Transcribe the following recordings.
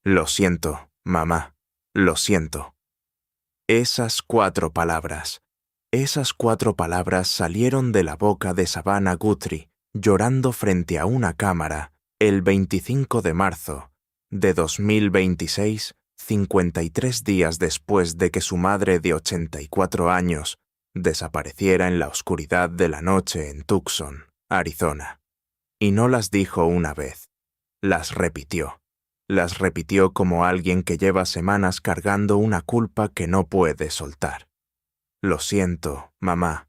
Lo siento, mamá, lo siento. Esas 4 palabras salieron de la boca de Savannah Guthrie, llorando frente a una cámara, el 25 de marzo de 2026, 53 días después de que su madre de 84 años desapareciera en la oscuridad de la noche en Tucson, Arizona. Y no las dijo una vez, las repitió. Las repitió como alguien que lleva semanas cargando una culpa que no puede soltar. Lo siento, mamá.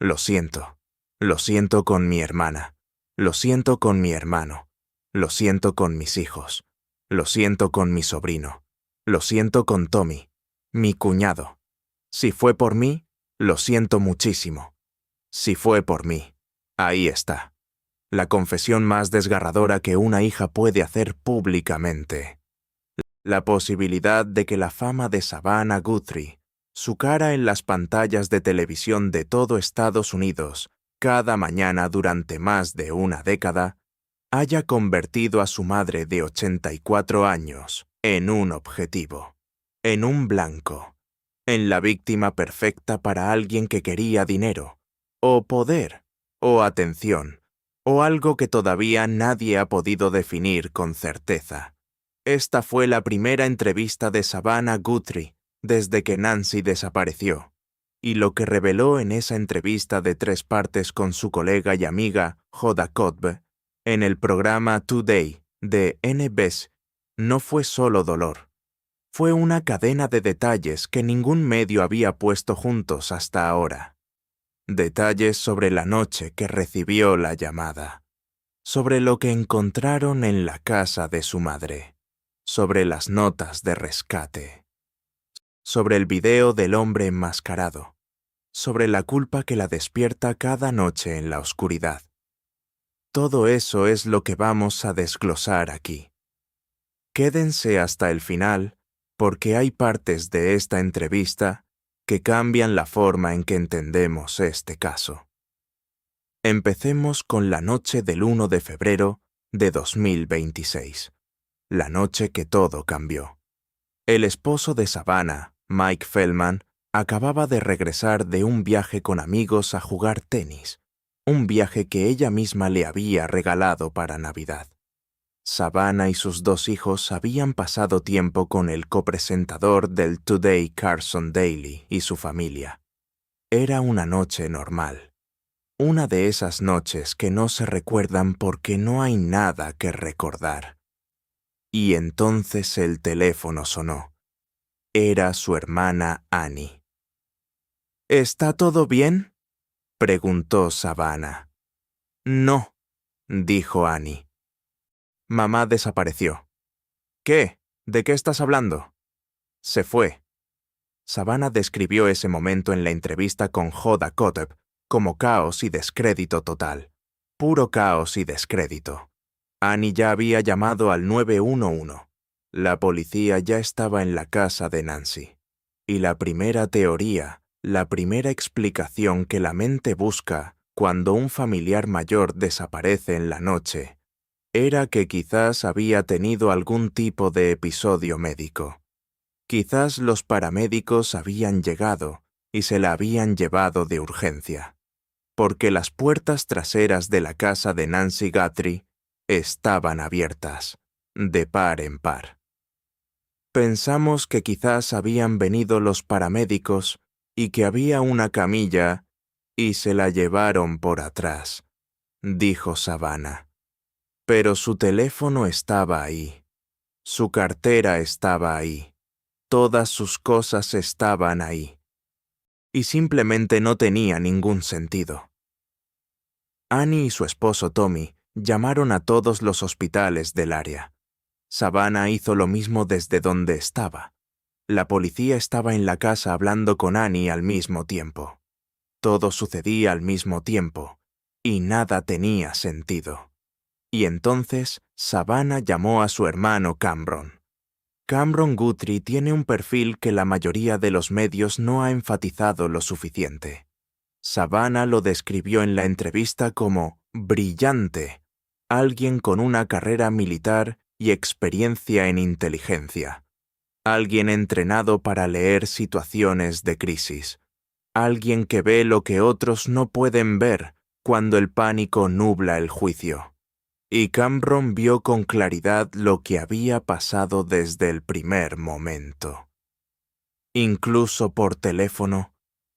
Lo siento. Lo siento con mi hermana. Lo siento con mi hermano. Lo siento con mis hijos. Lo siento con mi sobrino. Lo siento con Tommy, mi cuñado. Si fue por mí, lo siento muchísimo. Si fue por mí, ahí está. La confesión más desgarradora que una hija puede hacer públicamente. La posibilidad de que la fama de Savannah Guthrie, su cara en las pantallas de televisión de todo Estados Unidos, cada mañana durante más de una década, haya convertido a su madre de 84 años en un objetivo, en un blanco, en la víctima perfecta para alguien que quería dinero, o poder, o atención, o algo que todavía nadie ha podido definir con certeza. Esta fue la primera entrevista de Savannah Guthrie desde que Nancy desapareció, y lo que reveló en esa entrevista de 3 partes con su colega y amiga Hoda Kotb en el programa Today de NBC no fue solo dolor. Fue una cadena de detalles que ningún medio había puesto juntos hasta ahora. Detalles sobre la noche que recibió la llamada, sobre lo que encontraron en la casa de su madre, sobre las notas de rescate, sobre el video del hombre enmascarado, sobre la culpa que la despierta cada noche en la oscuridad. Todo eso es lo que vamos a desglosar aquí. Quédense hasta el final, porque hay partes de esta entrevista que cambian la forma en que entendemos este caso. Empecemos con la noche del 1 de febrero de 2026, la noche que todo cambió. El esposo de Savannah, Mike Feldman, acababa de regresar de un viaje con amigos a jugar tenis, un viaje que ella misma le había regalado para Navidad. Savannah y sus 2 hijos habían pasado tiempo con el copresentador del Today Carson Daly y su familia. Era una noche normal. Una de esas noches que no se recuerdan porque no hay nada que recordar. Y entonces el teléfono sonó. Era su hermana Annie. ¿Está todo bien?, preguntó Savannah. No, dijo Annie. Mamá desapareció. ¿Qué? ¿De qué estás hablando? Se fue. Savannah describió ese momento en la entrevista con Hoda Kotb como caos y descrédito total. Puro caos y descrédito. Annie ya había llamado al 911. La policía ya estaba en la casa de Nancy. Y la primera teoría, la primera explicación que la mente busca cuando un familiar mayor desaparece en la noche, era que quizás había tenido algún tipo de episodio médico. Quizás los paramédicos habían llegado y se la habían llevado de urgencia, porque las puertas traseras de la casa de Nancy Guthrie estaban abiertas, de par en par. Pensamos que quizás habían venido los paramédicos y que había una camilla y se la llevaron por atrás, dijo Savannah. Pero su teléfono estaba ahí, su cartera estaba ahí, todas sus cosas estaban ahí, y simplemente no tenía ningún sentido. Annie y su esposo Tommy llamaron a todos los hospitales del área. Savannah hizo lo mismo desde donde estaba. La policía estaba en la casa hablando con Annie al mismo tiempo. Todo sucedía al mismo tiempo, y nada tenía sentido. Y entonces Savannah llamó a su hermano Cameron. Cameron Guthrie tiene un perfil que la mayoría de los medios no ha enfatizado lo suficiente. Savannah lo describió en la entrevista como brillante, alguien con una carrera militar y experiencia en inteligencia. Alguien entrenado para leer situaciones de crisis. Alguien que ve lo que otros no pueden ver cuando el pánico nubla el juicio. Y Cameron vio con claridad lo que había pasado desde el primer momento. Incluso por teléfono,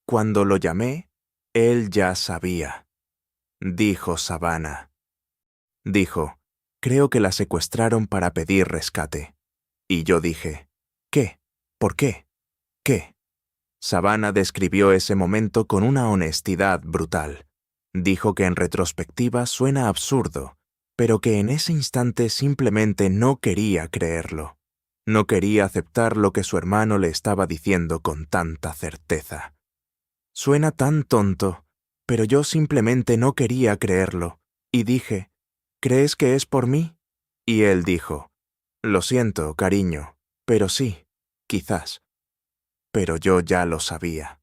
cuando lo llamé, él ya sabía. Dijo Savannah. Dijo, creo que la secuestraron para pedir rescate. Y yo dije, ¿qué? ¿Por qué? ¿Qué? Savannah describió ese momento con una honestidad brutal. Dijo que en retrospectiva suena absurdo, pero que en ese instante simplemente no quería creerlo. No quería aceptar lo que su hermano le estaba diciendo con tanta certeza. Suena tan tonto, pero yo simplemente no quería creerlo, y dije, ¿crees que es por mí? Y él dijo, lo siento, cariño, pero sí, quizás. Pero yo ya lo sabía.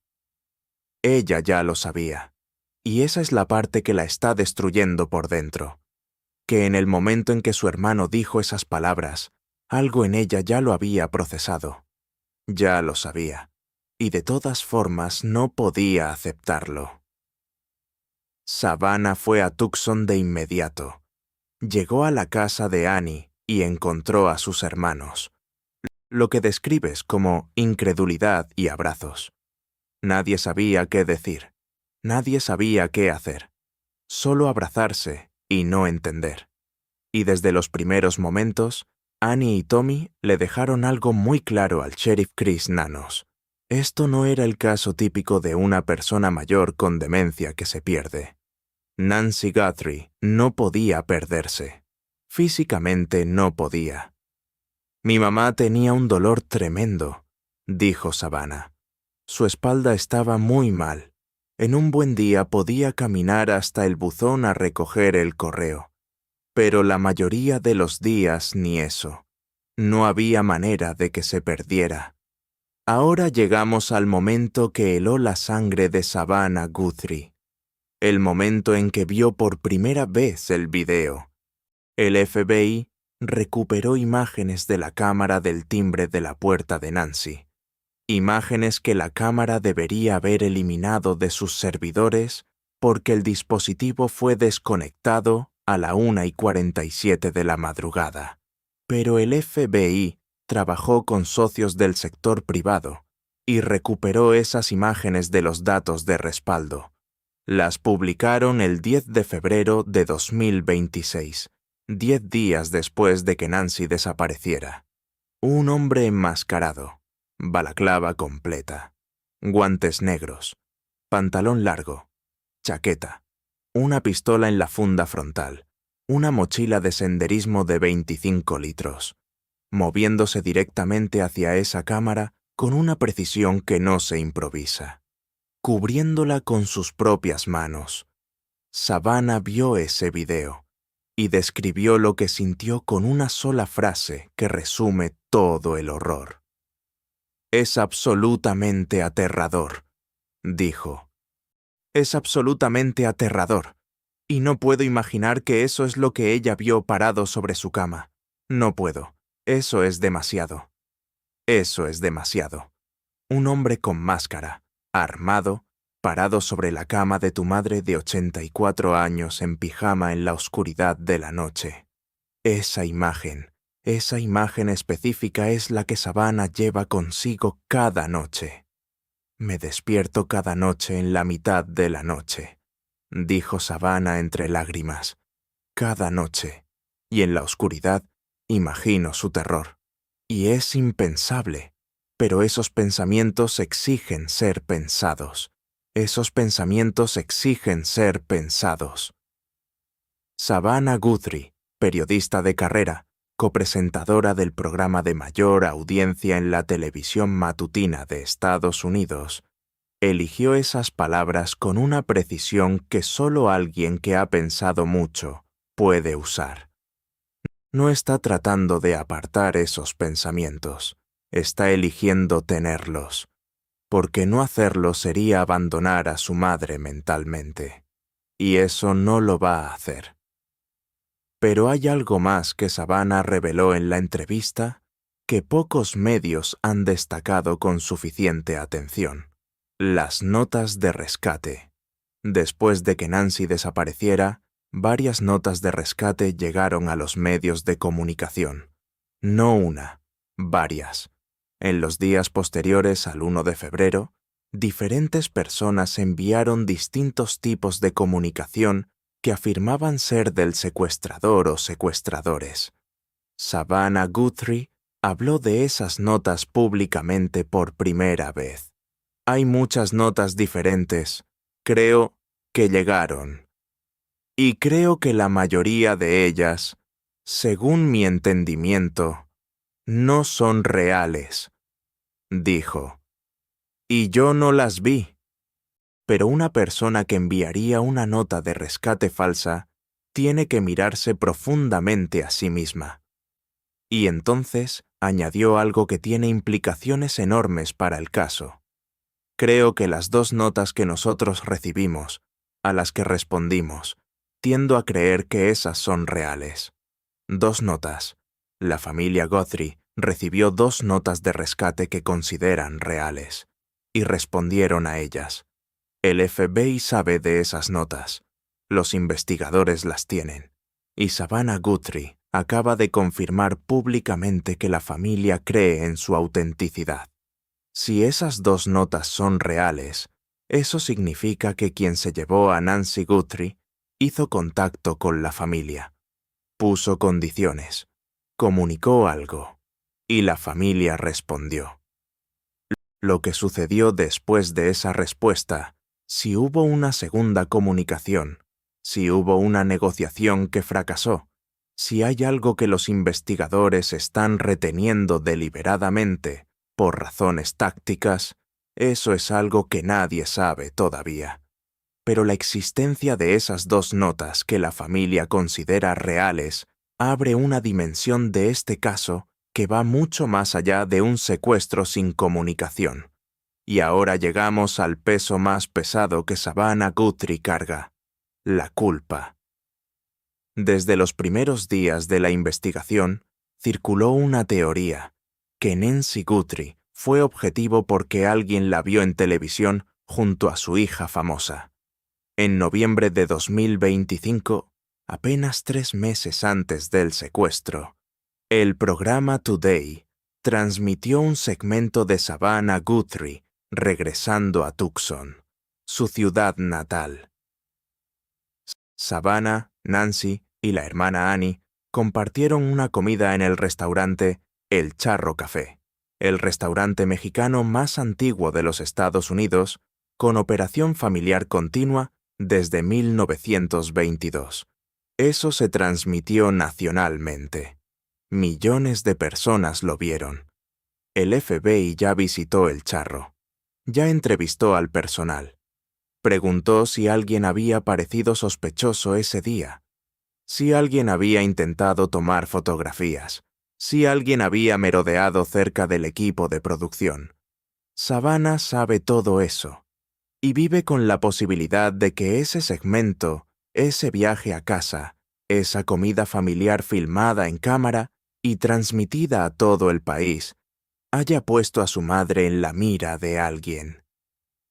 Ella ya lo sabía. Y esa es la parte que la está destruyendo por dentro. Que en el momento en que su hermano dijo esas palabras, algo en ella ya lo había procesado. Ya lo sabía. Y de todas formas no podía aceptarlo. Savannah fue a Tucson de inmediato. Llegó a la casa de Annie y encontró a sus hermanos. Lo que describes como incredulidad y abrazos. Nadie sabía qué decir. Nadie sabía qué hacer. Solo abrazarse y no entender. Y desde los primeros momentos, Annie y Tommy le dejaron algo muy claro al sheriff Chris Nanos. Esto no era el caso típico de una persona mayor con demencia que se pierde. Nancy Guthrie no podía perderse. Físicamente no podía. Mi mamá tenía un dolor tremendo, dijo Savannah. Su espalda estaba muy mal. En un buen día podía caminar hasta el buzón a recoger el correo. Pero la mayoría de los días ni eso. No había manera de que se perdiera. Ahora llegamos al momento que heló la sangre de Savannah Guthrie. El momento en que vio por primera vez el video. El FBI recuperó imágenes de la cámara del timbre de la puerta de Nancy. Imágenes que la cámara debería haber eliminado de sus servidores porque el dispositivo fue desconectado a la 1:47 de la madrugada. Pero el FBI trabajó con socios del sector privado y recuperó esas imágenes de los datos de respaldo. Las publicaron el 10 de febrero de 2026, 10 días después de que Nancy desapareciera. Un hombre enmascarado, balaclava completa, guantes negros, pantalón largo, chaqueta, una pistola en la funda frontal, una mochila de senderismo de 25 litros, moviéndose directamente hacia esa cámara con una precisión que no se improvisa, cubriéndola con sus propias manos. Savannah vio ese video y describió lo que sintió con una sola frase que resume todo el horror. Es absolutamente aterrador, dijo. Es absolutamente aterrador, y no puedo imaginar que eso es lo que ella vio parado sobre su cama. No puedo. Eso es demasiado. Eso es demasiado. Un hombre con máscara, armado, parado sobre la cama de tu madre de 84 años en pijama en la oscuridad de la noche. Esa imagen específica es la que Savannah lleva consigo cada noche. Me despierto cada noche en la mitad de la noche, dijo Savannah entre lágrimas. Cada noche. Y en la oscuridad imagino su terror. Y es impensable. Pero esos pensamientos exigen ser pensados. Esos pensamientos exigen ser pensados. Savannah Guthrie, periodista de carrera, copresentadora del programa de mayor audiencia en la televisión matutina de Estados Unidos, eligió esas palabras con una precisión que solo alguien que ha pensado mucho puede usar. No está tratando de apartar esos pensamientos, está eligiendo tenerlos, porque no hacerlo sería abandonar a su madre mentalmente, y eso no lo va a hacer. Pero hay algo más que Savannah reveló en la entrevista que pocos medios han destacado con suficiente atención: las notas de rescate. Después de que Nancy desapareciera, varias notas de rescate llegaron a los medios de comunicación. No una, varias. En los días posteriores al 1 de febrero, diferentes personas enviaron distintos tipos de comunicación que afirmaban ser del secuestrador o secuestradores. Savannah Guthrie habló de esas notas públicamente por primera vez. Hay muchas notas diferentes, creo, que llegaron. Y creo que la mayoría de ellas, según mi entendimiento, no son reales, dijo. Y yo no las vi. Pero una persona que enviaría una nota de rescate falsa tiene que mirarse profundamente a sí misma. Y entonces añadió algo que tiene implicaciones enormes para el caso. Creo que las dos notas que nosotros recibimos, a las que respondimos, tiendo a creer que esas son reales. 2 notas. La familia Guthrie recibió 2 notas de rescate que consideran reales, y respondieron a ellas. El FBI sabe de esas notas. Los investigadores las tienen. Y Savannah Guthrie acaba de confirmar públicamente que la familia cree en su autenticidad. Si esas 2 notas son reales, eso significa que quien se llevó a Nancy Guthrie hizo contacto con la familia, puso condiciones, comunicó algo, y la familia respondió. Lo que sucedió después de esa respuesta, si hubo una segunda comunicación, si hubo una negociación que fracasó, si hay algo que los investigadores están reteniendo deliberadamente por razones tácticas, eso es algo que nadie sabe todavía. Pero la existencia de esas 2 notas que la familia considera reales abre una dimensión de este caso que va mucho más allá de un secuestro sin comunicación. Y ahora llegamos al peso más pesado que Savannah Guthrie carga: la culpa. Desde los primeros días de la investigación, circuló una teoría, que Nancy Guthrie fue objetivo porque alguien la vio en televisión junto a su hija famosa. En noviembre de 2025, apenas 3 meses antes del secuestro, el programa Today transmitió un segmento de Savannah Guthrie regresando a Tucson, su ciudad natal. Savannah, Nancy y la hermana Annie compartieron una comida en el restaurante El Charro Café, el restaurante mexicano más antiguo de los Estados Unidos, con operación familiar continua desde 1922. Eso se transmitió nacionalmente. Millones de personas lo vieron. El FBI ya visitó El Charro. Ya entrevistó al personal. Preguntó si alguien había parecido sospechoso ese día, si alguien había intentado tomar fotografías, si alguien había merodeado cerca del equipo de producción. Savannah sabe todo eso, y vive con la posibilidad de que ese segmento, ese viaje a casa, esa comida familiar filmada en cámara y transmitida a todo el país, haya puesto a su madre en la mira de alguien.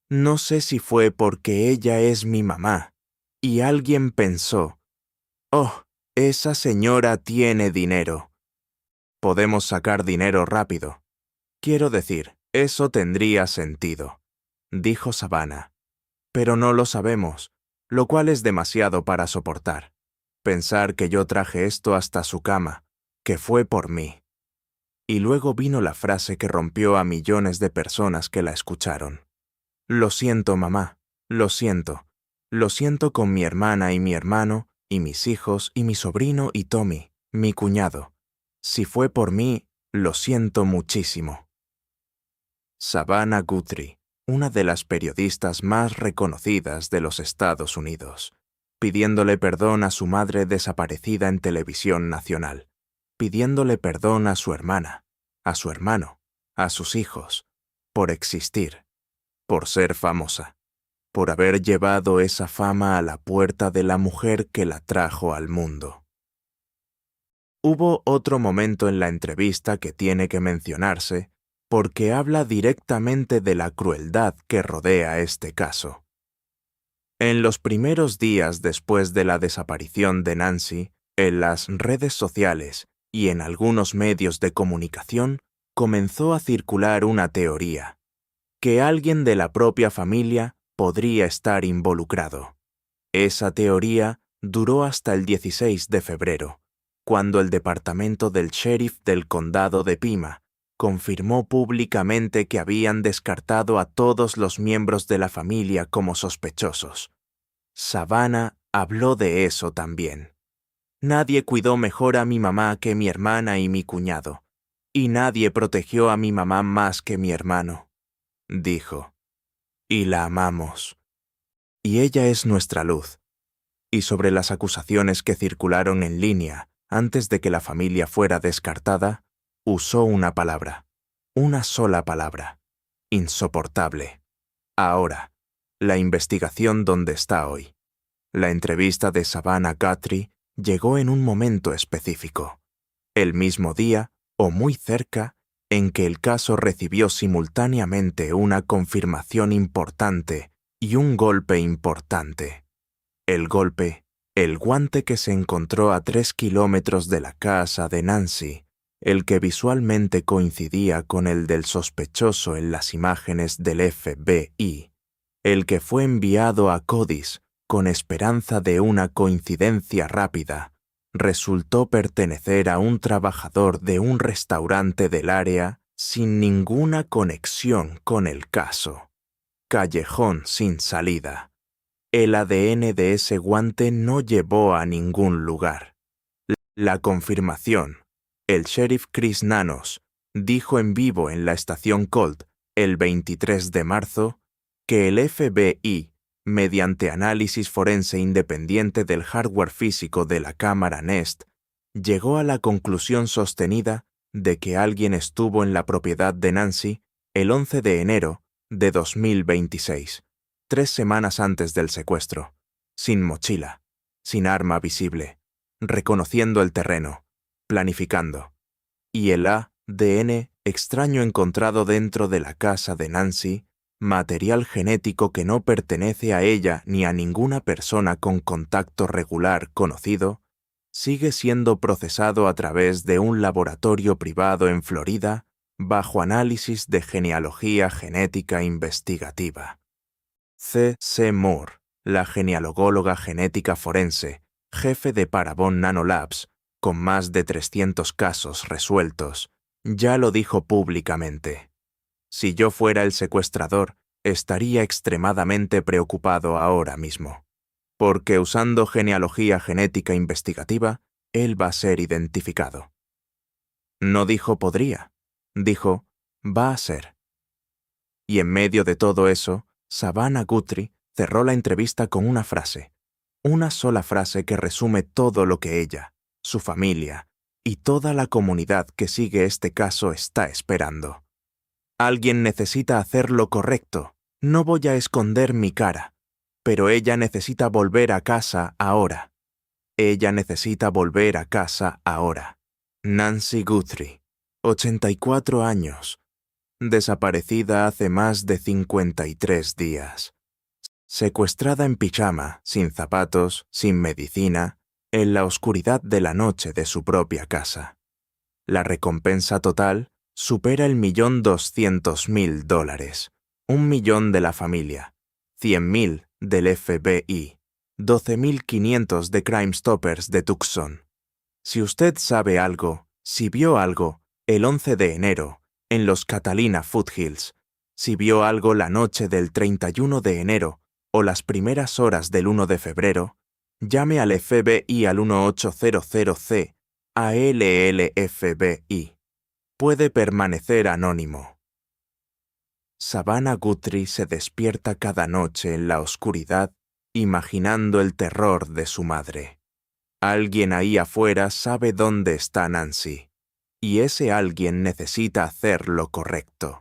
No sé si fue porque ella es mi mamá, y alguien pensó: «Oh, esa señora tiene dinero. Podemos sacar dinero rápido. Quiero decir, eso tendría sentido», dijo Savannah. «Pero no lo sabemos, lo cual es demasiado para soportar. Pensar que yo traje esto hasta su cama, que fue por mí». Y luego vino la frase que rompió a millones de personas que la escucharon. «Lo siento, mamá, lo siento. Lo siento con mi hermana y mi hermano, y mis hijos, y mi sobrino y Tommy, mi cuñado. Si fue por mí, lo siento muchísimo». Savannah Guthrie, una de las periodistas más reconocidas de los Estados Unidos, pidiéndole perdón a su madre desaparecida en televisión nacional, pidiéndole perdón a su hermana, a su hermano, a sus hijos, por existir, por ser famosa, por haber llevado esa fama a la puerta de la mujer que la trajo al mundo. Hubo otro momento en la entrevista que tiene que mencionarse porque habla directamente de la crueldad que rodea este caso. En los primeros días después de la desaparición de Nancy, en las redes sociales y en algunos medios de comunicación comenzó a circular una teoría, que alguien de la propia familia podría estar involucrado. Esa teoría duró hasta el 16 de febrero, cuando el departamento del sheriff del condado de Pima confirmó públicamente que habían descartado a todos los miembros de la familia como sospechosos. Savannah habló de eso también. Nadie cuidó mejor a mi mamá que mi hermana y mi cuñado, y nadie protegió a mi mamá más que mi hermano, dijo. Y la amamos. Y ella es nuestra luz. Y sobre las acusaciones que circularon en línea antes de que la familia fuera descartada, usó una palabra, una sola palabra: insoportable. Ahora, la investigación donde está hoy. La entrevista de Savannah Guthrie llegó en un momento específico, el mismo día, o muy cerca, en que el caso recibió simultáneamente una confirmación importante y un golpe importante. El golpe, el guante que se encontró a 3 kilómetros de la casa de Nancy, el que visualmente coincidía con el del sospechoso en las imágenes del FBI, el que fue enviado a Codice con esperanza de una coincidencia rápida, resultó pertenecer a un trabajador de un restaurante del área sin ninguna conexión con el caso. Callejón sin salida. El ADN de ese guante no llevó a ningún lugar. La confirmación. El sheriff Chris Nanos dijo en vivo en la estación Colt el 23 de marzo que el FBI, mediante análisis forense independiente del hardware físico de la cámara Nest, llegó a la conclusión sostenida de que alguien estuvo en la propiedad de Nancy el 11 de enero de 2026, 3 semanas antes del secuestro, sin mochila, sin arma visible, reconociendo el terreno, planificando. Y el ADN extraño encontrado dentro de la casa de Nancy, material genético que no pertenece a ella ni a ninguna persona con contacto regular conocido, sigue siendo procesado a través de un laboratorio privado en Florida bajo análisis de genealogía genética investigativa. C.C. Moore, la genealogóloga genética forense, jefe de Parabon Nanolabs, con más de 300 casos resueltos, ya lo dijo públicamente. Si yo fuera el secuestrador, estaría extremadamente preocupado ahora mismo, porque usando genealogía genética investigativa, él va a ser identificado. No dijo podría, dijo va a ser. Y en medio de todo eso, Savannah Guthrie cerró la entrevista con una frase, una sola frase que resume todo lo que ella, su familia y toda la comunidad que sigue este caso está esperando. Alguien necesita hacer lo correcto. No voy a esconder mi cara, pero ella necesita volver a casa ahora. Ella necesita volver a casa ahora. Nancy Guthrie, 84 años, desaparecida hace más de 53 días. Secuestrada en pijama, sin zapatos, sin medicina, en la oscuridad de la noche de su propia casa. La recompensa total supera el $1.200.000, $1 millón de la familia, 100.000 del FBI, 12.500 de Crime Stoppers de Tucson. Si usted sabe algo, si vio algo, el 11 de enero, en los Catalina Foothills, si vio algo la noche del 31 de enero o las primeras horas del 1 de febrero, llame al FBI al 1800C, ALL-FBI. Puede permanecer anónimo. Savannah Guthrie se despierta cada noche en la oscuridad imaginando el terror de su madre. Alguien ahí afuera sabe dónde está Nancy, y ese alguien necesita hacer lo correcto.